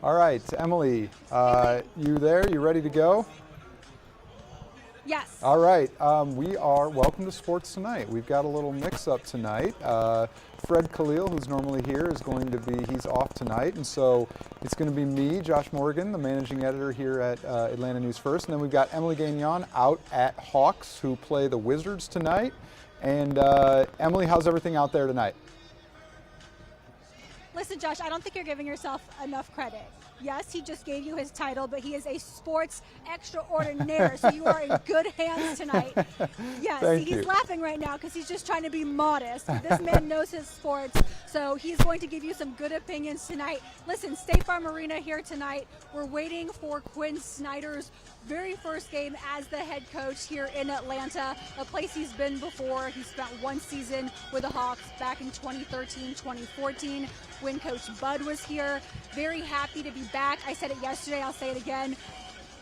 All right, Emily, you there? You ready to go? Yes. All right, welcome to Sports Tonight. We've got a little mix-up tonight. Fred Khalil, who's normally here, he's off tonight, and so it's going to be me, Josh Morgan, the managing editor here at Atlanta News First, and then we've got Emily Gagnon out at Hawks, who play the Wizards tonight. And Emily, how's everything out there tonight? Listen, Josh, I don't think you're giving yourself enough credit. Yes, he just gave you his title, but he is a sports extraordinaire, so you are in good hands tonight. Yes, he's laughing right now because he's just trying to be modest. This man knows his sports, so he's going to give you some good opinions tonight. Listen, State Farm Arena here tonight. We're waiting for Quinn Snyder's very first game as the head coach here in Atlanta, a place he's been before. He spent one season with the Hawks back in 2013, 2014, when Coach Bud was here. Very happy to be back. I said it yesterday, I'll say it again.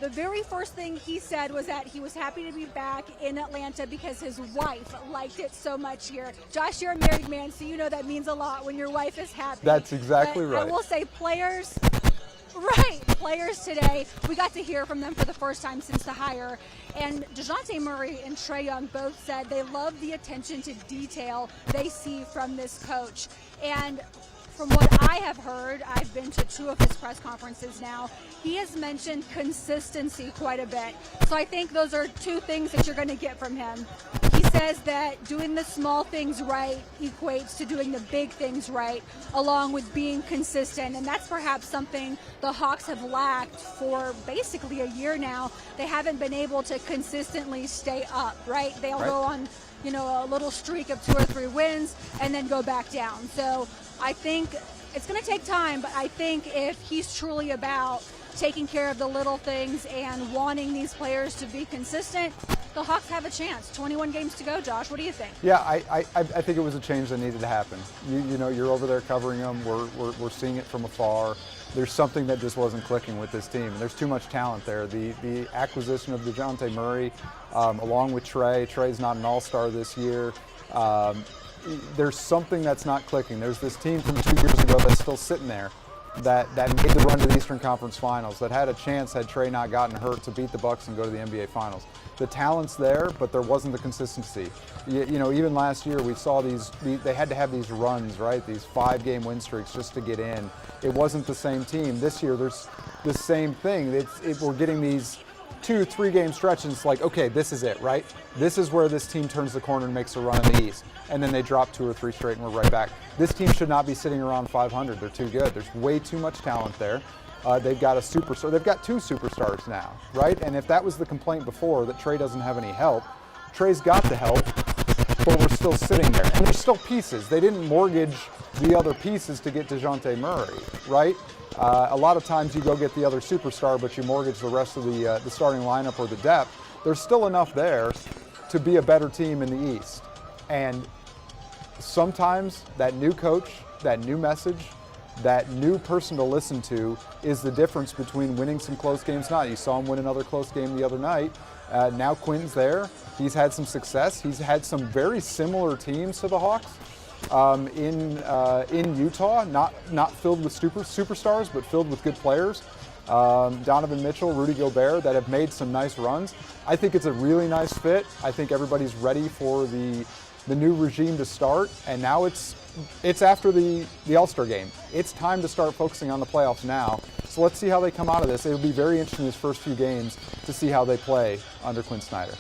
The very first thing he said was that he was happy to be back in Atlanta because his wife liked it so much here. Josh, you're a married man, so you know that means a lot when your wife is happy. That's exactly right. I will say players today, we got to hear from them for the first time since the hire. And DeJounte Murray and Trae Young both said they love the attention to detail they see from this coach. And from what I have heard, I've been to two of his press conferences now, he has mentioned consistency quite a bit. So I think those are two things that you're going to get from him. He says that doing the small things right equates to doing the big things right, along with being consistent. And that's perhaps something the Hawks have lacked for basically a year now. They haven't been able to consistently stay up, right? They'll go on, a little streak of 2 or 3 wins and then go back down. So I think it's going to take time, but I think if he's truly about taking care of the little things and wanting these players to be consistent, the Hawks have a chance. 21 games to go, Josh. What do you think? Yeah, I think it was a change that needed to happen. You're over there covering them. We're seeing it from afar. There's something that just wasn't clicking with this team. There's too much talent there. The acquisition of DeJounte Murray, along with Trae. Trae's not an all-star this year. There's something that's not clicking. There's this team from 2 years ago that's still sitting there that made the run to the Eastern Conference Finals, that had a chance, had Trae not gotten hurt, to beat the Bucks and go to the NBA Finals. The talent's there, but there wasn't the consistency. Even last year we saw they had to have these runs, right? These 5-game win streaks just to get in. It wasn't the same team. This year there's the same thing. We're getting these 2-3 game stretches. It's like, okay, this is it, right? This is where this team turns the corner and makes a run in the East. And then they drop 2 or 3 straight and we're right back. This team should not be sitting around 500. They're too good. There's way too much talent there. They've got a superstar. They've got 2 superstars now, right? And if that was the complaint before, that Trae doesn't have any help, Trae's got the help, but we're still sitting there. And there's still pieces. They didn't mortgage the other pieces to get DeJounte Murray, right? A lot of times you go get the other superstar, but you mortgage the rest of the starting lineup or the depth. There's still enough there to be a better team in the East. And sometimes that new coach, that new message, that new person to listen to is the difference between winning some close games not. You saw him win another close game the other night. Now Quin's there. He's had some success. He's had some very similar teams to the Hawks in Utah, not filled with superstars, but filled with good players. Donovan Mitchell, Rudy Gobert, that have made some nice runs. I think it's a really nice fit. I think everybody's ready for the new regime to start, and now it's after the All-Star game. It's time to start focusing on the playoffs now. So let's see how they come out of this. It'll be very interesting these first few games to see how they play under Quinn Snyder.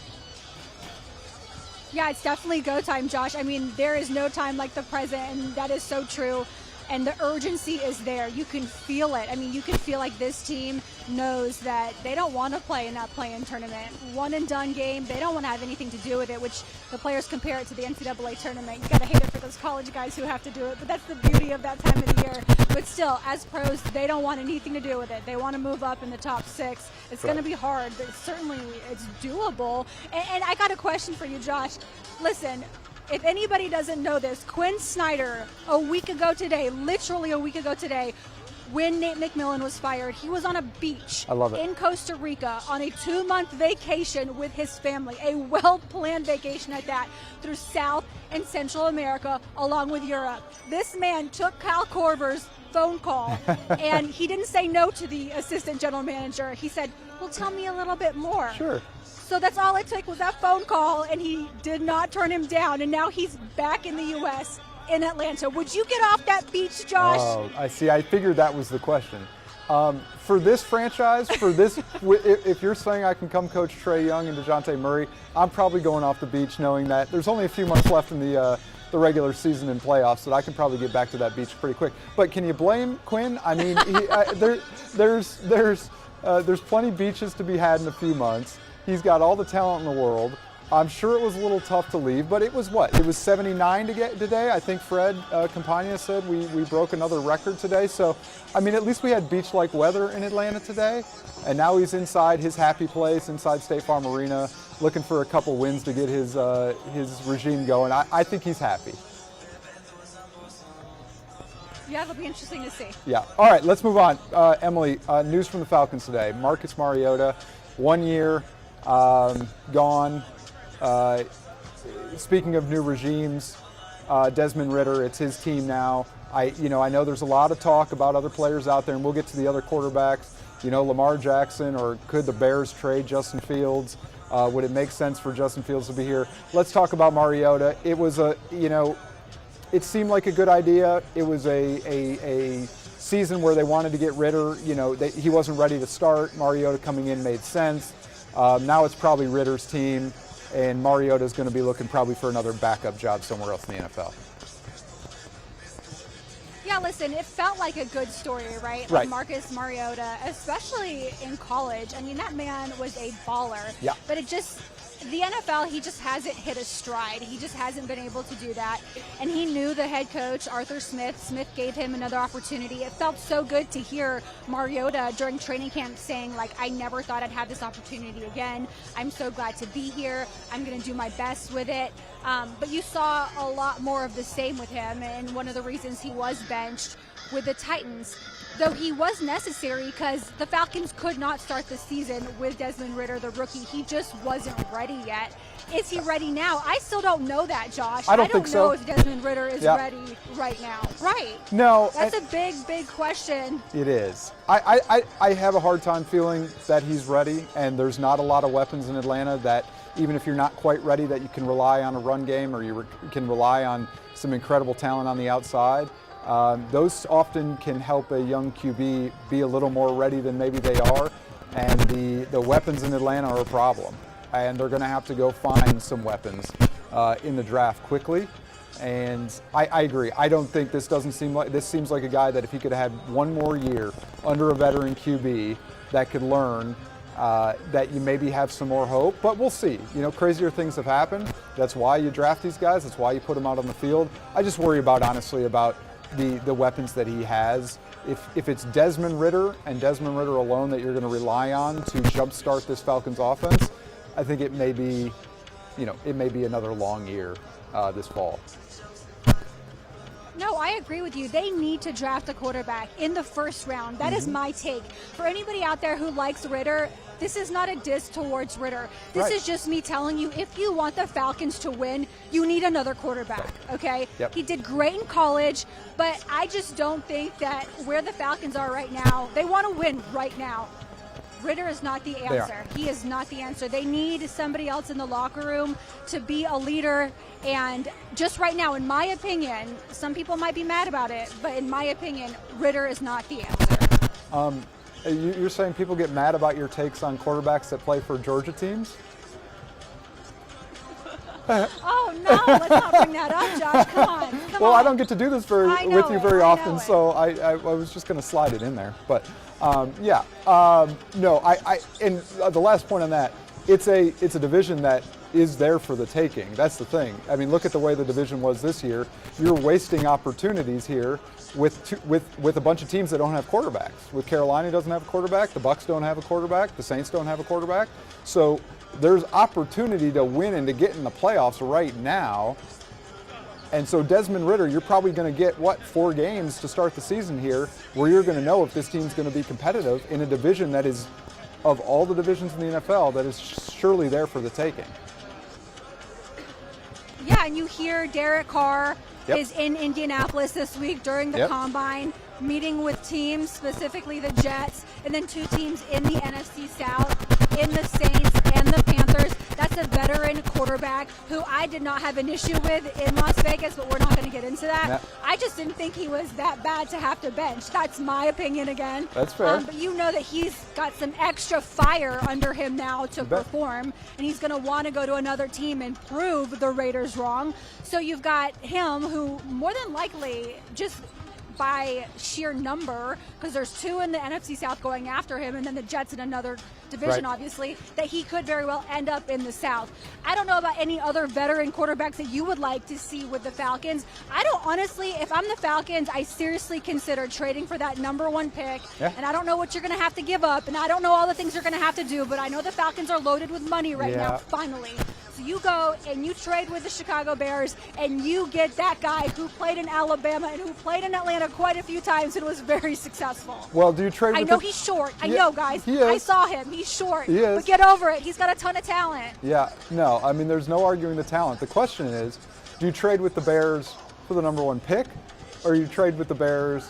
Yeah, it's definitely go time, Josh. I mean, there is no time like the present, and that is so true. And the urgency is there. You can feel it. I mean, you can feel like this team knows that they don't want to play in that play-in tournament. One and done game. They don't want to have anything to do with it, which the players compare it to the NCAA tournament. You got to hate it for those college guys who have to do it, but that's the beauty of that time of the year. But still, as pros, they don't want anything to do with it. They want to move up in the top 6. It's going to be hard, but certainly it's doable. And I got a question for you, Josh. Listen, if anybody doesn't know this, Quinn Snyder, a week ago today, literally a week ago today, when Nate McMillan was fired, he was on a beach I love it. in Costa Rica on a 2-month vacation with his family, a well-planned vacation at that, through South and Central America along with Europe. This man took Kyle Korver's phone call and he didn't say no to the assistant general manager. He said, well, tell me a little bit more. Sure. So that's all it took was that phone call, and he did not turn him down, and now he's back in the U.S. in Atlanta. Would you get off that beach, Josh? Oh, I see. I figured that was the question. For this franchise, if you're saying I can come coach Trae Young and DeJounte Murray, I'm probably going off the beach knowing that there's only a few months left in the regular season and playoffs, so I can probably get back to that beach pretty quick. But can you blame Quinn? I mean, there's plenty of beaches to be had in a few months. He's got all the talent in the world. I'm sure it was a little tough to leave, but it was what? It was 79 to get today. I think Fred Campagna said we broke another record today. So, I mean, at least we had beach-like weather in Atlanta today. And now he's inside his happy place, inside State Farm Arena, looking for a couple wins to get his regime going. I think he's happy. Yeah, it'll be interesting to see. Yeah. All right, let's move on. Emily, news from the Falcons today. Marcus Mariota, 1 year, gone. Speaking of new regimes, Desmond Ridder, it's his team now. I know there's a lot of talk about other players out there, and we'll get to the other quarterbacks. Lamar Jackson, or could the Bears trade Justin Fields? Would it make sense for Justin Fields to be here? Let's talk about Mariota. It was it seemed like a good idea. It was a season where they wanted to get Ridder. He wasn't ready to start. Mariota coming in made sense. Now it's probably Ridder's team, and Mariota's going to be looking probably for another backup job somewhere else in the NFL. Yeah, listen, it felt like a good story, right? Right. Marcus Mariota, especially in college. I mean, that man was a baller. Yeah. But the NFL, he just hasn't hit a stride. He just hasn't been able to do that. And he knew the head coach, Arthur Smith. Smith gave him another opportunity. It felt so good to hear Mariota during training camp saying, I never thought I'd have this opportunity again. I'm so glad to be here. I'm going to do my best with it. But you saw a lot more of the same with him. And one of the reasons he was benched with the Titans, though he was necessary because the Falcons could not start the season with Desmond Ridder, the rookie. He just wasn't ready yet. Is he ready now? I still don't know that, Josh. I don't think so. know if Desmond Ridder is ready right now. Right. No. That's a big, big question. It is. I have a hard time feeling that he's ready, and there's not a lot of weapons in Atlanta that, even if you're not quite ready, that you can rely on a run game or you can rely on some incredible talent on the outside. Those often can help a young QB be a little more ready than maybe they are, and the weapons in Atlanta are a problem, and they're going to have to go find some weapons in the draft quickly. And I agree. I don't think this seems like a guy that if he could have had one more year under a veteran QB that could learn, that you maybe have some more hope, but we'll see. Crazier things have happened. That's why you draft these guys. That's why you put them out on the field. I just worry honestly about the weapons that he has. If it's Desmond Ridder and Desmond Ridder alone that you're going to rely on to jumpstart this Falcons offense, I think it may be another long year this fall. No, I agree with you. They need to draft a quarterback in the first round. That is my take. For anybody out there who likes Ridder, this is not a diss towards Ridder. This is just me telling you, if you want the Falcons to win, you need another quarterback, okay? Yep. He did great in college, but I just don't think that where the Falcons are right now, they want to win right now. Ridder is not the answer. He is not the answer. They need somebody else in the locker room to be a leader. And just right now, in my opinion, some people might be mad about it, but in my opinion, Ridder is not the answer. You're saying people get mad about your takes on quarterbacks that play for Georgia teams? Oh, no, let's not bring that up, Josh. Come on. Well, I don't get to do this with you very often, so I was just going to slide it in there. But, no, and the last point on that, it's a division that is there for the taking. That's the thing. I mean, look at the way the division was this year. You're wasting opportunities here with a bunch of teams that don't have quarterbacks. With Carolina doesn't have a quarterback, the Bucs don't have a quarterback, the Saints don't have a quarterback. So there's opportunity to win and to get in the playoffs right now. And so Desmond Ridder, you're probably going to get, 4 games to start the season here where you're going to know if this team's going to be competitive in a division that is, of all the divisions in the NFL, that is surely there for the taking. Yeah, and you hear Derek Carr Yep. is in Indianapolis this week during the Yep. Combine, meeting with teams, specifically the Jets, and then 2 teams in the NFC South, in the Saints and the Panthers. That's a veteran quarterback who I did not have an issue with in Las Vegas, but we're not going to get into that. No. I just didn't think he was that bad to have to bench. That's my opinion again. That's fair. But you know that he's got some extra fire under him now to perform, and he's going to want to go to another team and prove the Raiders wrong. So you've got him who more than likely, just by sheer number, because there's 2 in the NFC South going after him, and then the Jets in another division, Right. obviously, that he could very well end up in the South. I don't know about any other veteran quarterbacks that you would like to see with the Falcons. I don't honestly, if I'm the Falcons, I seriously consider trading for that number 1 pick, Yeah. and I don't know what you're going to have to give up, and I don't know all the things you're going to have to do, but I know the Falcons are loaded with money right Yeah. now, finally. So you go and you trade with the Chicago Bears, and you get that guy who played in Alabama and who played in Atlanta quite a few times and was very successful. Well, do you trade with I know the- he's short. I Yeah, know, guys. he is. I saw him. He's short. He is. But get over it. He's got a ton of talent. Yeah, no, I mean, there's no arguing the talent. The question is, do you trade with the Bears for the number 1 pick, or you trade with the Bears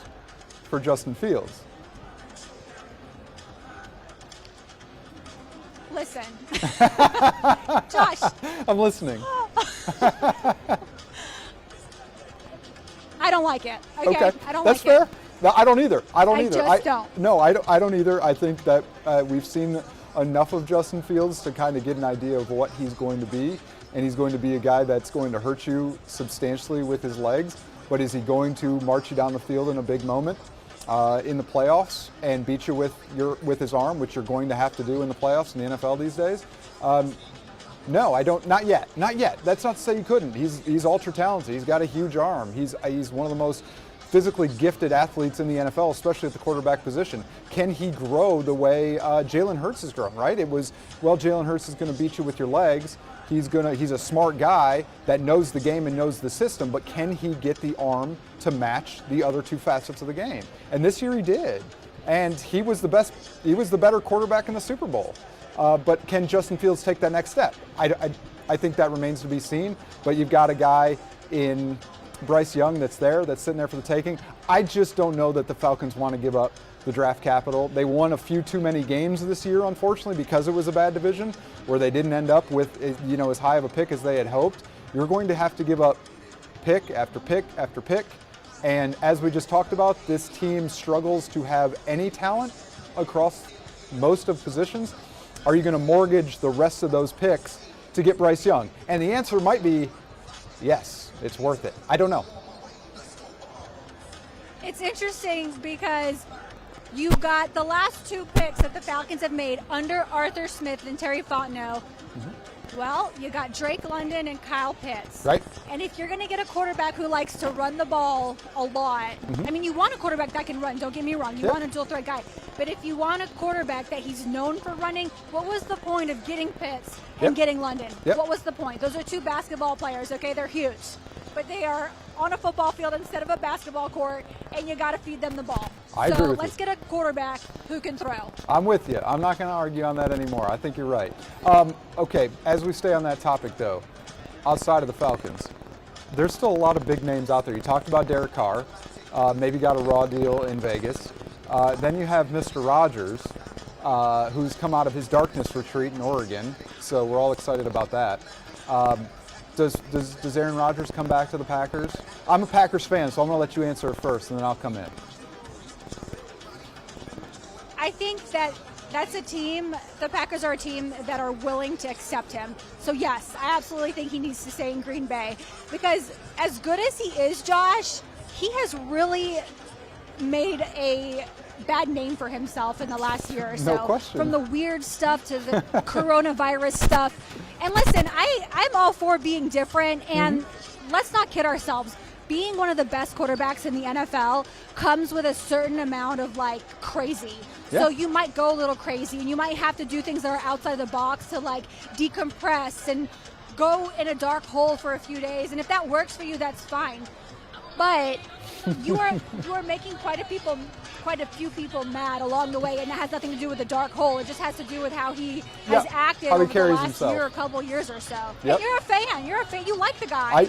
for Justin Fields? Listen. Josh. I'm listening. I don't like it. Okay. I don't That's like fair. it. No, I don't either. I don't I either. just don't. No, I don't either. I think that we've seen enough of Justin Fields to kind of get an idea of what he's going to be, and he's going to be a guy that's going to hurt you substantially with his legs. But is he going to march you down the field in a big moment in the playoffs and beat you with his arm, which you're going to have to do in the playoffs in the NFL these days? No, I don't. Not yet. Not yet. That's not to say he couldn't. He's ultra talented. He's got a huge arm. He's one of the most physically gifted athletes in the NFL, especially at the quarterback position. Can he grow the way Jalen Hurts has grown? Right? It was, well, Jalen Hurts is going to beat you with your legs. He's a smart guy that knows the game and knows the system, but can he get the arm to match the other 2 facets of the game? And this year he did. And he was the best. He was the better quarterback in the Super Bowl. But can Justin Fields take that next step? I think that remains to be seen. But you've got a guy in Bryce Young that's sitting there for the taking. I just don't know that the Falcons want to give up the draft capital. They won a few too many games this year, unfortunately, because it was a bad division where they didn't end up with as high of a pick as they had hoped. You're going to have to give up pick after pick after pick. And as we just talked about, this team struggles to have any talent across most of positions. Are you going to mortgage the rest of those picks to get Bryce Young? And the answer might be yes, it's worth it. I don't know. It's interesting because you got the last 2 picks that the Falcons have made under Arthur Smith and Terry Fontenot. Well, you got Drake London and Kyle Pitts. Right. And if you're going to get a quarterback who likes to run the ball a lot, I mean, you want a quarterback that can run, don't get me wrong. You want a dual threat guy. But if you want a quarterback that he's known for running, what was the point of getting Pitts and getting London? What was the point? Those are 2 basketball players, okay? They're huge. But they are on a football field instead of a basketball court, and you got to feed them the ball. I agree with let's you. get a quarterback who can throw. I'm with you. I'm not going to argue on that anymore. I think you're right. Okay, as we stay on that topic, though, outside of the Falcons, there's still a lot of big names out there. You talked about Derek Carr, maybe got a raw deal in Vegas. Then you have Mr. Rodgers, who's come out of his darkness retreat in Oregon, so we're all excited about that. Does Aaron Rodgers come back to the Packers? I'm a Packers fan, so I'm going to let you answer it first, and then I'll come in. I think that's a team, the Packers are a team that are willing to accept him. So yes, I absolutely think he needs to stay in Green Bay, because as good as he is, Josh, he has really made a bad name for himself in the last year or so. No question. From the weird stuff to the coronavirus stuff. And listen, I'm all for being different, and let's not kid ourselves. Being one of the best quarterbacks in the NFL comes with a certain amount of crazy. Yeah. So you might go a little crazy, and you might have to do things that are outside the box to decompress and go in a dark hole for a few days, and if that works for you, that's fine. But you are making quite a few people mad along the way, and that has nothing to do with the dark hole. It just has to do with how he has acted over the last year, a couple years or so. Yep. And you're a fan. You're a fan. You like the guy.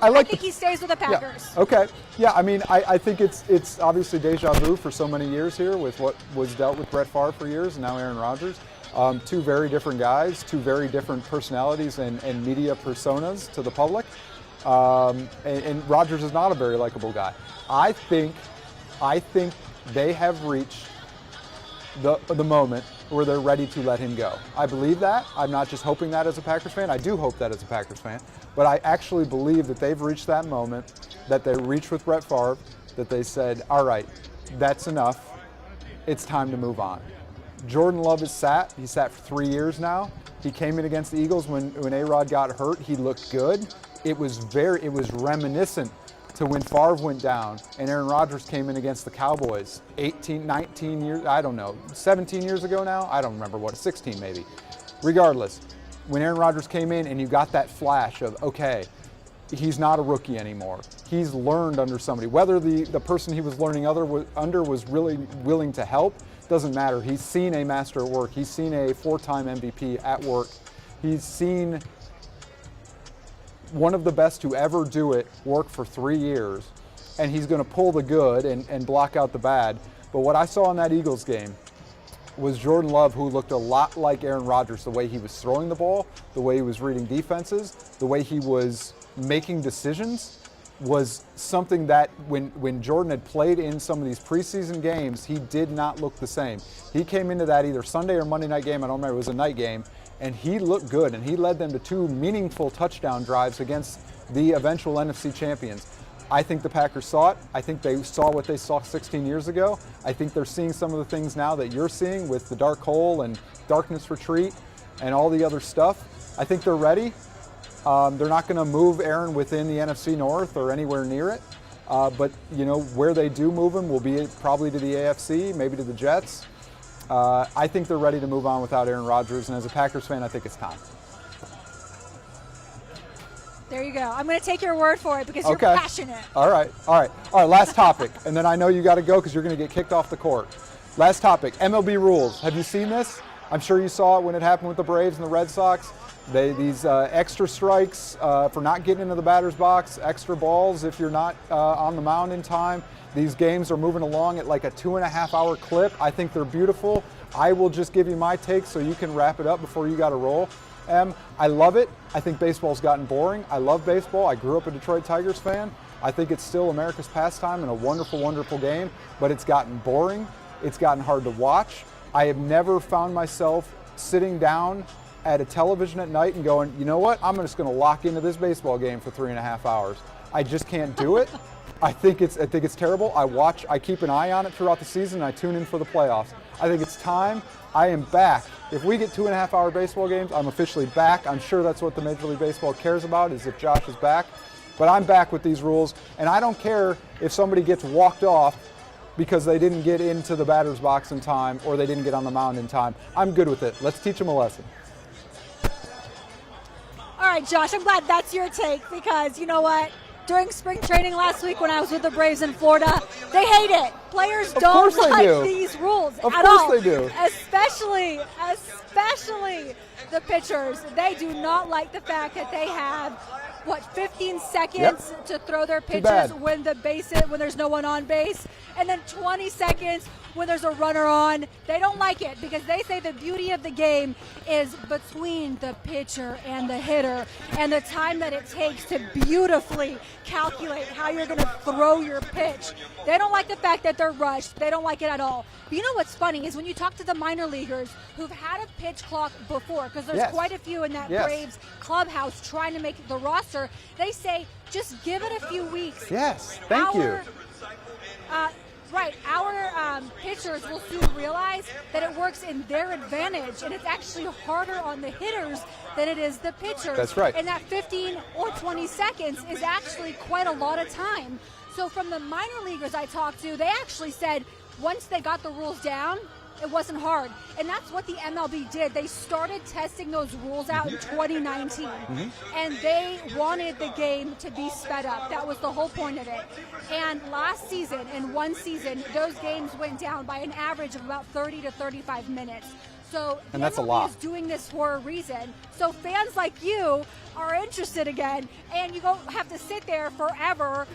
I think he stays with the Packers. Yeah. Okay. Yeah. I mean, I think it's obviously deja vu for so many years here with what was dealt with Brett Favre for years, and now Aaron Rodgers. Two very different guys, two very different personalities and media personas to the public. And Rodgers is not a very likable guy. I think they have reached the moment where they're ready to let him go. I believe that. I'm not just hoping that as a Packers fan. I do hope that as a Packers fan. But I actually believe that they've reached that moment, that they reached with Brett Favre, that they said, all right, that's enough. It's time to move on. Jordan Love is sat. He sat for 3 years now. He came in against the Eagles when A-Rod got hurt. He looked good. It was reminiscent to when Favre went down and Aaron Rodgers came in against the Cowboys 18, 19 years, I don't know, 17 years ago now? I don't remember 16 maybe. Regardless, when Aaron Rodgers came in and you got that flash of, okay, he's not a rookie anymore. He's learned under somebody. Whether the person he was learning under was really willing to help, doesn't matter. He's seen a master at work. He's seen a 4-time MVP at work. He's seen one of the best to ever do it work for 3 years, and he's going to pull the good and block out the bad. But what I saw in that Eagles game was Jordan Love, who looked a lot like Aaron Rodgers, the way he was throwing the ball, the way he was reading defenses, the way he was making decisions, was something that when Jordan had played in some of these preseason games, he did not look the same. He came into that either Sunday or Monday night game, I don't remember, it was a night game, and he looked good, and he led them to 2 meaningful touchdown drives against the eventual NFC champions. I think the Packers saw it. I think they saw what they saw 16 years ago. I think they're seeing some of the things now that you're seeing with the dark hole and darkness retreat and all the other stuff. I think they're ready. They're not going to move Aaron within the NFC North or anywhere near it. But, you know, where they do move him will be probably to the AFC, maybe to the Jets. I think they're ready to move on without Aaron Rodgers, and as a Packers fan, I think it's time. There you go. I'm going to take your word for it because you're passionate. All right. Last topic, and then I know you got to go because you're going to get kicked off the court. Last topic, MLB rules. Have you seen this? I'm sure you saw it when it happened with the Braves and the Red Sox. These extra strikes for not getting into the batter's box, extra balls if you're not on the mound in time. These games are moving along at like a 2.5-hour clip. I think they're beautiful. I will just give you my take so you can wrap it up before you got to roll. I love it. I think baseball's gotten boring. I love baseball. I grew up a Detroit Tigers fan. I think it's still America's pastime and a wonderful, wonderful game, but it's gotten boring. It's gotten hard to watch. I have never found myself sitting down at a television at night and going, you know what, I'm just going to lock into this baseball game for 3.5 hours. I just can't do it. I think it's terrible. I keep an eye on it throughout the season, and I tune in for the playoffs. I think it's time. I am back. If we get 2.5-hour baseball games, I'm officially back. I'm sure that's what the Major League Baseball cares about, is if Josh is back. But I'm back with these rules, and I don't care if somebody gets walked off because they didn't get into the batter's box in time or they didn't get on the mound in time. I'm good with it. Let's teach them a lesson. All right, Josh, I'm glad that's your take because you know what? During spring training last week when I was with the Braves in Florida, they hate it. Players don't like these rules at all. Of course they do. Especially the pitchers. They do not like the fact that they have 15 seconds to throw their pitches when there's no one on base, and then 20 seconds when there's a runner on. They don't like it because they say the beauty of the game is between the pitcher and the hitter and the time that it takes to beautifully calculate how you're going to throw your pitch. They don't like the fact that they're rushed. They don't like it at all. But you know what's funny is when you talk to the minor leaguers who've had a pitch clock before, because there's quite a few in that Braves clubhouse trying to make the roster, they say just give it a few weeks. Yes, thank you. Right, our pitchers will soon realize that it works in their advantage, and it's actually harder on the hitters than it is the pitchers. That's right. And that 15 or 20 seconds is actually quite a lot of time. So from the minor leaguers I talked to, they actually said once they got the rules down, It wasn't hard. And that's what the MLB did. They started testing those rules out in 2019. And they wanted the game to be sped up. That was the whole point of it. And last season, in one season, those games went down by an average of about 30 to 35 minutes. So the that's a MLB lot. is doing this for a reason. So fans like you are interested again, and you don't have to sit there forever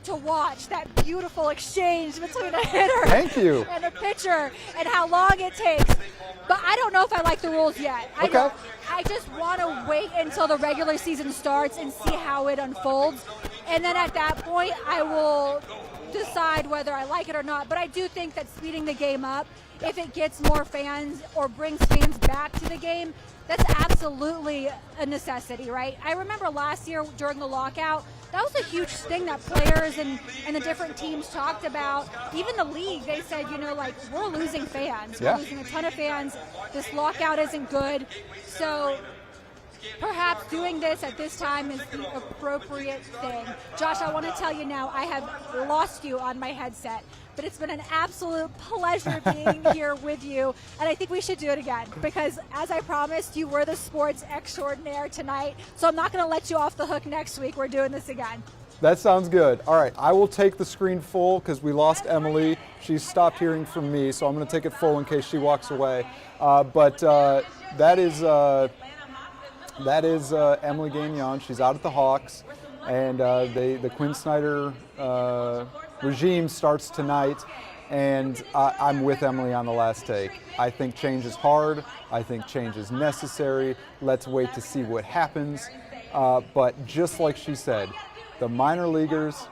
to watch that beautiful exchange between a hitter Thank you. and a pitcher and how long it takes. But I don't know if I like the rules yet. Okay. I just want to wait until the regular season starts and see how it unfolds. And then at that point, I will decide whether I like it or not. But I do think that speeding the game up, if it gets more fans or brings fans back to the game, that's absolutely a necessity, right? I remember last year during the lockout, that was a huge thing that players and the different teams talked about. Even the league, they said, we're losing fans. Yeah. We're losing a ton of fans. This lockout isn't good. So perhaps doing this at this time is the appropriate thing. Josh, I want to tell you now, I have lost you on my headset, but it's been an absolute pleasure being here with you, and I think we should do it again because, as I promised, you were the sports extraordinaire tonight, so I'm not going to let you off the hook next week. We're doing this again. That sounds good. All right, I will take the screen full because we lost Emily. She's stopped hearing from me, so I'm going to take it full in case she walks away. But that is Emily Gagnon. She's out at the Hawks, and the Quinn Snyder regime starts tonight, and I'm with Emily on the last take. I think change is hard. I think change is necessary. Let's wait to see what happens. But just like she said, the minor leaguers,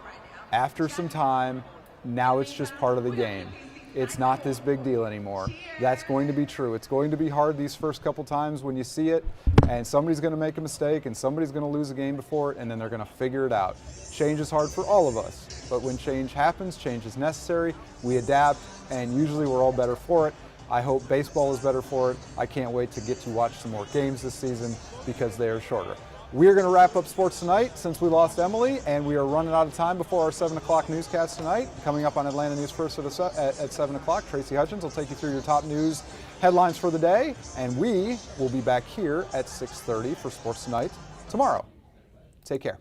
after some time, now it's just part of the game. It's not this big deal anymore. That's going to be true. It's going to be hard these first couple times when you see it, and somebody's going to make a mistake, and somebody's going to lose a game before it, and then they're going to figure it out. Change is hard for all of us, but when change happens, change is necessary. We adapt, and usually we're all better for it. I hope baseball is better for it. I can't wait to get to watch some more games this season because they are shorter. We are going to wrap up Sports Tonight since we lost Emily, and we are running out of time before our 7 o'clock newscast tonight. Coming up on Atlanta News First at 7 o'clock, Tracy Hutchins will take you through your top news headlines for the day, and we will be back here at 6:30 for Sports Tonight tomorrow. Take care.